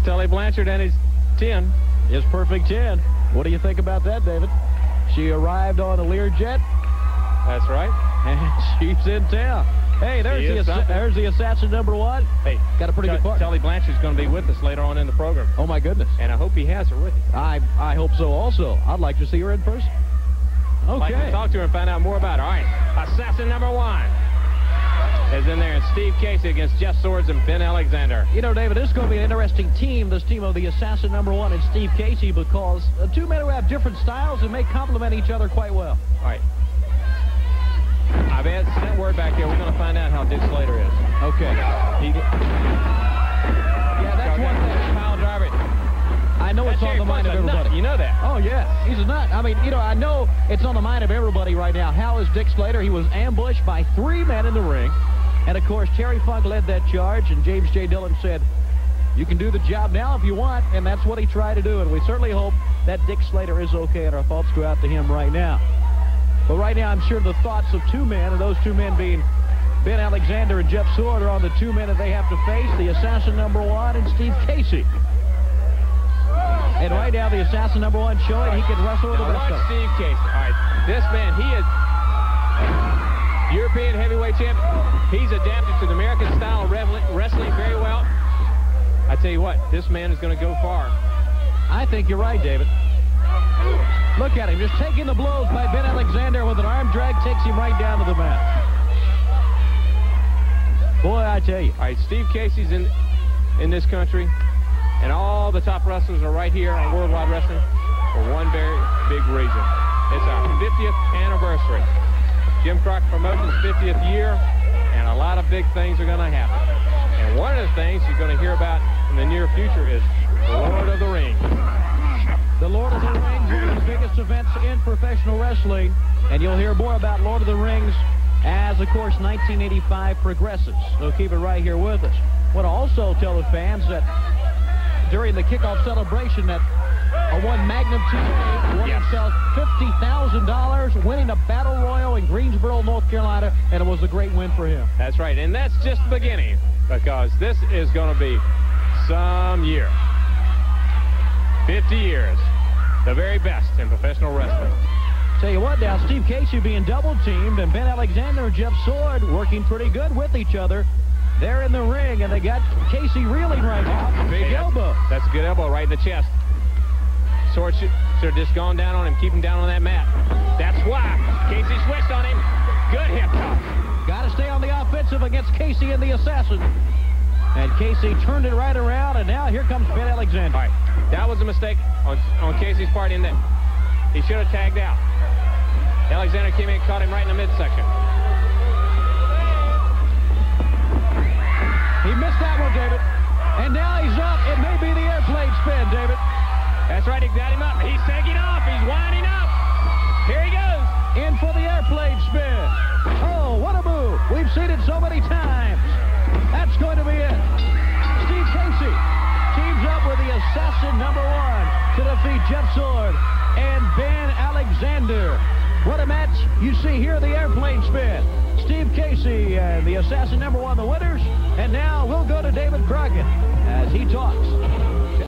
There's Tully Blanchard and his 10. His perfect 10. What do you think about that, David? She arrived on a Learjet. That's right. And she's in town. Hey, there's the assassin number 1. Hey, got a pretty good part. Tully Blanchard's going to be with us later on in the program. Oh, my goodness. And I hope he has her with him. I hope so also. I'd like to see her in person. Okay. I'd like to talk to her and find out more about her. All right. Assassin number 1 is in there, and Steve Casey against Jeff Swords and Ben Alexander. You know, David, this is going to be an interesting team, this team of the Assassin number 1 and Steve Casey, because two men who have different styles and may complement each other quite well. All right. I've sent word back here. We're going to find out how Dick Slater is. Okay. Yeah, that's one thing. Pile driver. I know it's on the mind of everybody. Nut. You know that. Oh, yeah. He's a nut. I mean, you know, I know it's on the mind of everybody right now. How is Dick Slater? He was ambushed by 3 men in the ring. And, of course, Terry Funk led that charge, and James J. Dillon said, you can do the job now if you want, and that's what he tried to do. And we certainly hope that Dick Slater is okay, and our thoughts go out to him right now. But right now, I'm sure the thoughts of 2 men, and those 2 men being Ben Alexander and Jeff Sword, are on the 2 men that they have to face, the Assassin number 1 and Steve Casey. And right now, the Assassin number 1 showing he can wrestle with the best of them. Steve Casey. All right, this man, he is European heavyweight champion. He's adapted to the American style of wrestling very well. I tell you what, this man is going to go far. I think you're right, David. Look at him, just taking the blows by Ben Alexander with an arm drag, takes him right down to the mat. Boy, I tell you. All right, Steve Casey's in this country, and all the top wrestlers are right here on Worldwide Wrestling for one very big reason. It's our 50th anniversary. Jim Crockett Promotions' 50th year, and a lot of big things are going to happen. And one of the things you're going to hear about in the near future is Lord of the Rings. The Lord of the Rings, one of the biggest events in professional wrestling, and you'll hear more about Lord of the Rings as, of course, 1985 progresses. So keep it right here with us. I want to also tell the fans that during the kickoff celebration that one Magnum teammate won himself $50,000, winning a battle royal in Greensboro, North Carolina, and it was a great win for him. That's right, and that's just the beginning, because this is going to be some year. 50 years, the very best in professional wrestling. Tell you what now, Steve Casey being double-teamed, and Ben Alexander and Jeff Sword working pretty good with each other. They're in the ring, and they got Casey reeling right now. Big elbow. That's a good elbow right in the chest. Sword should have just gone down on him, keep him down on that mat. That's why Casey switched on him. Good hip toss. Got to stay on the offensive against Casey and the Assassin. And Casey turned it right around, and now here comes Ben Alexander. All right, that was a mistake on Casey's part in that he should have tagged out. Alexander came in and caught him right in the midsection. He missed that one, David. And now he's up. It may be the airplane spin, David. That's right, he got him up. He's taking off. He's winding up. Here he goes. In for the airplane spin. Oh, what a move. We've seen it so many times. That's going to be it. Steve Casey teams up with the Assassin number 1 to defeat Jeff Sword and Ben Alexander. What a match. You see here the airplane spin. Steve Casey and the Assassin number 1, the winners. And now we'll go to David Crockett as he talks.